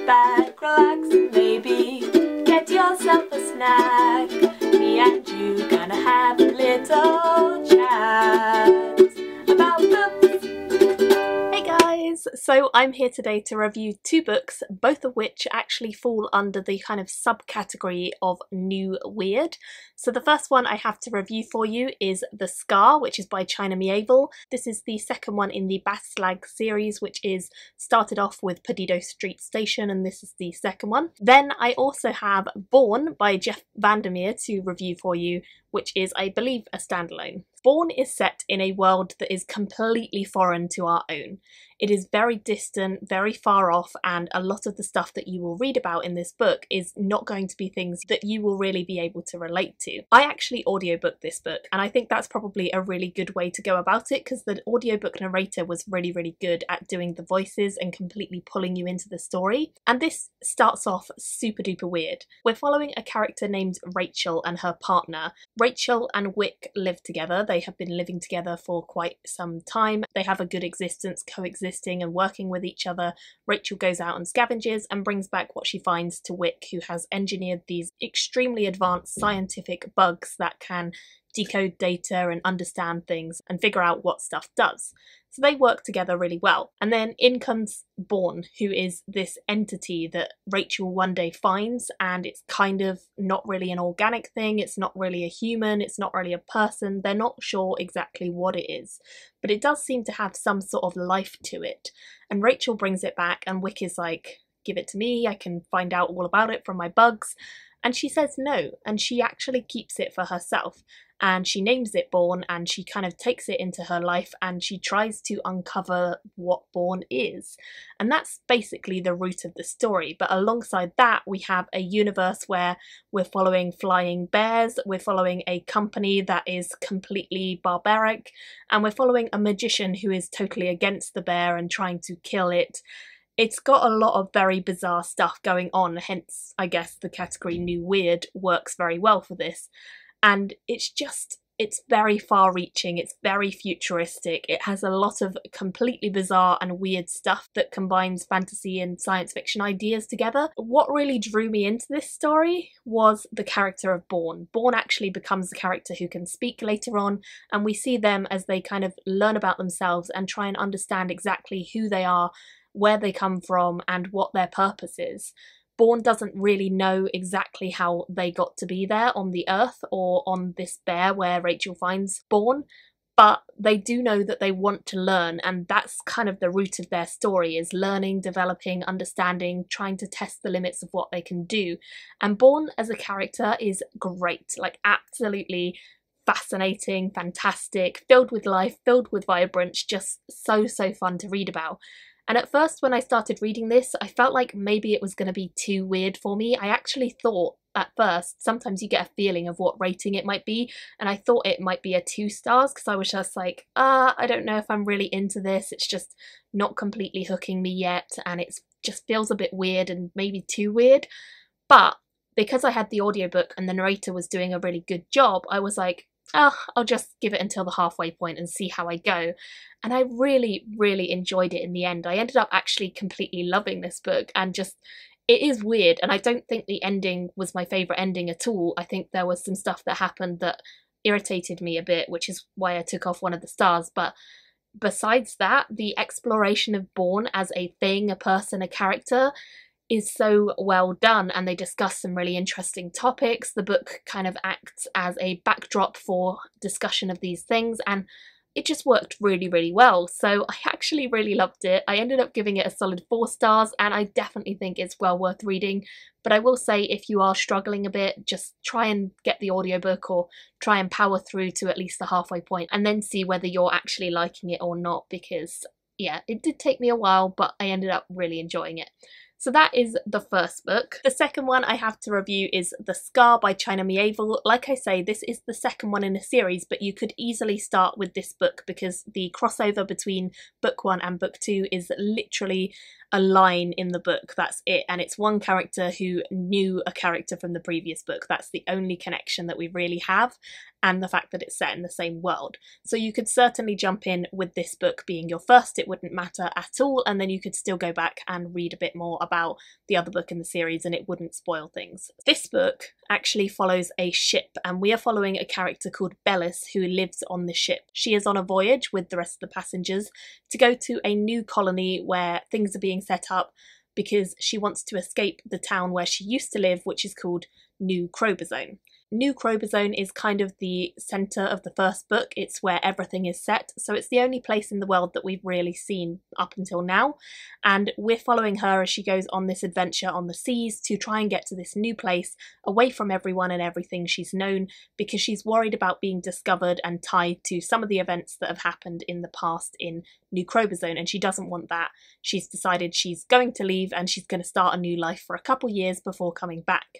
back, relax, and maybe get yourself a snack. Me and you gonna have a little chat about books. Hey guys! So I'm here today to review two books, both of which actually fall under the kind of subcategory of new weird. So the first one I have to review for you is The Scar, which is by China Miéville. This is the second one in the Baslag series, which is started off with Perdido Street Station, and this is the second one. Then I also have Borne by Jeff Vandermeer to review for you, which is, I believe, a standalone. Borne is set in a world that is completely foreign to our own. It is very distant, very far off, and a lot of the stuff that you will read about in this book is not going to be things that you will really be able to relate to. I actually audiobooked this book, and I think that's probably a really good way to go about it, because the audiobook narrator was really good at doing the voices and completely pulling you into the story. And this starts off super duper weird. We're following a character named Rachel and her partner. Rachel and Wick live together. They have been living together for quite some time. They have a good existence, coexisting and working with each other. Rachel goes out and scavenges and brings back what she finds to Wick, who has engineered these extremely advanced scientific bugs that can decode data and understand things and figure out what stuff does. So they work together really well. And then in comes Borne, who is this entity that Rachel one day finds, and it's kind of not really an organic thing, it's not really a human, it's not really a person, they're not sure exactly what it is. But it does seem to have some sort of life to it. And Rachel brings it back and Wick is like, give it to me, I can find out all about it from my bugs. And she says no, and she actually keeps it for herself. And she names it Borne, and she kind of takes it into her life and she tries to uncover what Borne is. And that's basically the root of the story. But alongside that, we have a universe where we're following flying bears, we're following a company that is completely barbaric, and we're following a magician who is totally against the bear and trying to kill it. It's got a lot of very bizarre stuff going on, hence I guess the category new weird works very well for this. And it's very far-reaching, it's very futuristic, it has a lot of completely bizarre and weird stuff that combines fantasy and science fiction ideas together. What really drew me into this story was the character of Borne. Borne actually becomes the character who can speak later on, and we see them as they kind of learn about themselves and try and understand exactly who they are, where they come from, and what their purpose is. Borne doesn't really know exactly how they got to be there on the Earth or on this bear where Rachel finds Borne, but they do know that they want to learn, and that's kind of the root of their story, is learning, developing, understanding, trying to test the limits of what they can do. And Borne as a character is great, like absolutely fascinating, fantastic, filled with life, filled with vibrance, just so fun to read about. And at first when I started reading this, I felt like maybe it was going to be too weird for me. I actually thought at first, sometimes you get a feeling of what rating it might be, and I thought it might be a 2 stars because I was just like, I don't know if I'm really into this, it's just not completely hooking me yet, and it just feels a bit weird and maybe too weird. But because I had the audiobook and the narrator was doing a really good job, I was like, I'll just give it until the halfway point and see how I go. And I really enjoyed it in the end. I ended up actually completely loving this book, and just, it is weird, and I don't think the ending was my favourite ending at all. I think there was some stuff that happened that irritated me a bit, which is why I took off one of the stars. But besides that, the exploration of Borne as a thing, a person, a character is so well done, and they discuss some really interesting topics. The book kind of acts as a backdrop for discussion of these things, and it just worked really well. So I actually really loved it. I ended up giving it a solid 4 stars, and I definitely think it's well worth reading. But I will say, if you are struggling a bit, just try and get the audiobook or try and power through to at least the halfway point and then see whether you're actually liking it or not, because yeah, it did take me a while, but I ended up really enjoying it. So that is the first book. The second one I have to review is The Scar by China Miéville. Like I say, this is the second one in a series, but you could easily start with this book because the crossover between book 1 and book 2 is literally a line in the book, that's it, and it's one character who knew a character from the previous book. That's the only connection that we really have, and the fact that it's set in the same world. So you could certainly jump in with this book being your first, it wouldn't matter at all, and then you could still go back and read a bit more about the other book in the series and it wouldn't spoil things. This book actually follows a ship, and we are following a character called Bellis who lives on the ship. She is on a voyage with the rest of the passengers to go to a new colony where things are being set up because she wants to escape the town where she used to live, which is called New Crobazone. New Crobazone is kind of the centre of the first book. It's where everything is set, so it's the only place in the world that we've really seen up until now, and we're following her as she goes on this adventure on the seas to try and get to this new place away from everyone and everything she's known, because she's worried about being discovered and tied to some of the events that have happened in the past in New Crobazone, and she doesn't want that. She's decided she's going to leave and she's going to start a new life for a couple years before coming back.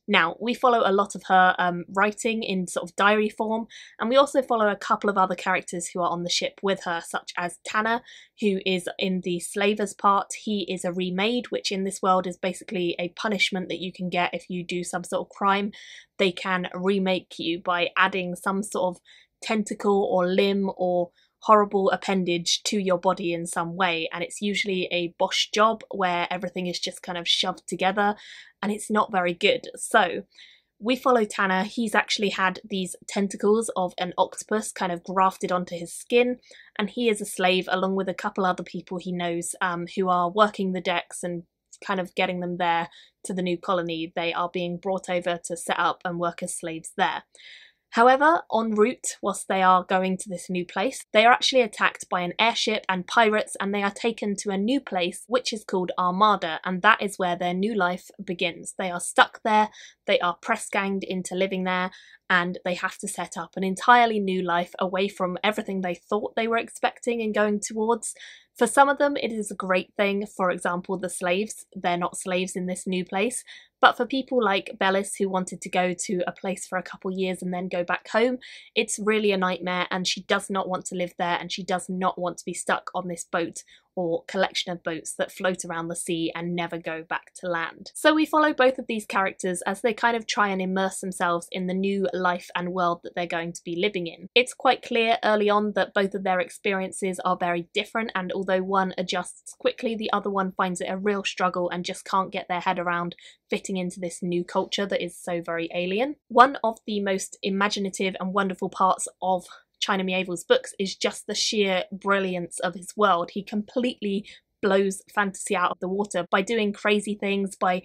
Now, we follow a lot of her writing in sort of diary form, and we also follow a couple of other characters who are on the ship with her, such as Tanner, who is in the slavers part. He is a remade, which in this world is basically a punishment that you can get if you do some sort of crime. They can remake you by adding some sort of tentacle or limb or horrible appendage to your body in some way, and it's usually a bosh job where everything is just kind of shoved together and it's not very good. So we follow Tanner. He's actually had these tentacles of an octopus kind of grafted onto his skin, and he is a slave along with a couple other people he knows who are working the decks and kind of getting them there to the new colony. They are being brought over to set up and work as slaves there. However, en route, whilst they are going to this new place, they are actually attacked by an airship and pirates, and they are taken to a new place which is called Armada, and that is where their new life begins. They are stuck there, they are press-ganged into living there, and they have to set up an entirely new life away from everything they thought they were expecting and going towards. For some of them, it is a great thing. For example, the slaves, they're not slaves in this new place. But for people like Bellis, who wanted to go to a place for a couple years and then go back home, it's really a nightmare, and she does not want to live there, and she does not want to be stuck on this boat or collection of boats that float around the sea and never go back to land. So we follow both of these characters as they kind of try and immerse themselves in the new life and world that they're going to be living in. It's quite clear early on that both of their experiences are very different, and although one adjusts quickly, the other one finds it a real struggle and just can't get their head around fitting into this new culture that is so very alien. One of the most imaginative and wonderful parts of China Miéville's books is just the sheer brilliance of his world. He completely blows fantasy out of the water by doing crazy things, by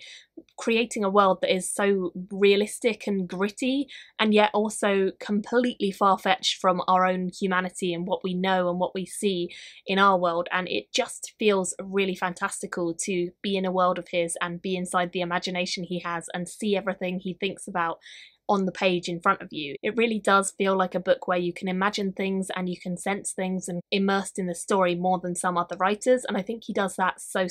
creating a world that is so realistic and gritty, and yet also completely far-fetched from our own humanity and what we know and what we see in our world. And it just feels really fantastical to be in a world of his and be inside the imagination he has and see everything he thinks about on the page in front of you. It really does feel like a book where you can imagine things and you can sense things and immersed in the story more than some other writers, and I think he does that so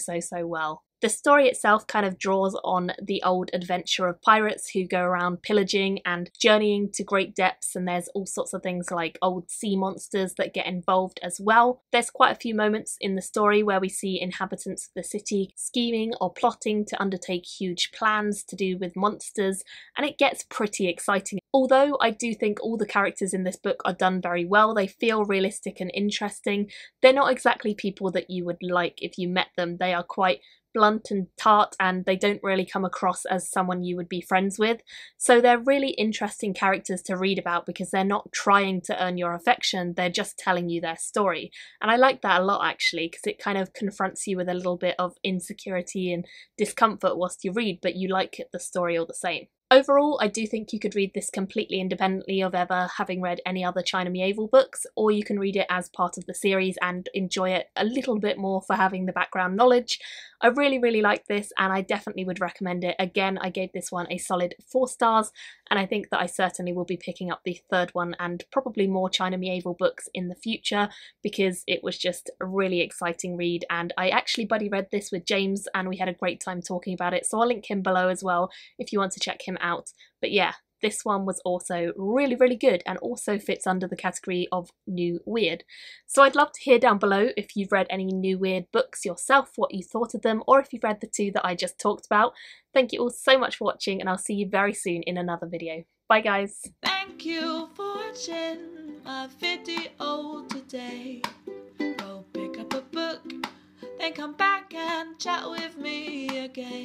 well. The story itself kind of draws on the old adventure of pirates who go around pillaging and journeying to great depths, and there's all sorts of things like old sea monsters that get involved as well. There's quite a few moments in the story where we see inhabitants of the city scheming or plotting to undertake huge plans to do with monsters, and it gets pretty exciting. Although I do think all the characters in this book are done very well, they feel realistic and interesting. They're not exactly people that you would like if you met them. They are quite blunt and tart, and they don't really come across as someone you would be friends with. So they're really interesting characters to read about because they're not trying to earn your affection, they're just telling you their story. And I like that a lot actually, because it kind of confronts you with a little bit of insecurity and discomfort whilst you read, but you like the story all the same. Overall, I do think you could read this completely independently of ever having read any other China Miéville books, or you can read it as part of the series and enjoy it a little bit more for having the background knowledge. I really like this, and I definitely would recommend it. Again, I gave this one a solid 4 stars, and I think that I certainly will be picking up the third one and probably more China Miéville books in the future, because it was just a really exciting read, and I actually buddy read this with James and we had a great time talking about it, so I'll link him below as well if you want to check him out. But yeah, this one was also really good and also fits under the category of new weird. So I'd love to hear down below if you've read any new weird books yourself, what you thought of them, or if you've read the 2 that I just talked about. Thank you all so much for watching, and I'll see you very soon in another video. Bye guys. Thank you for watching my video today. Go pick up a book, then come back and chat with me again.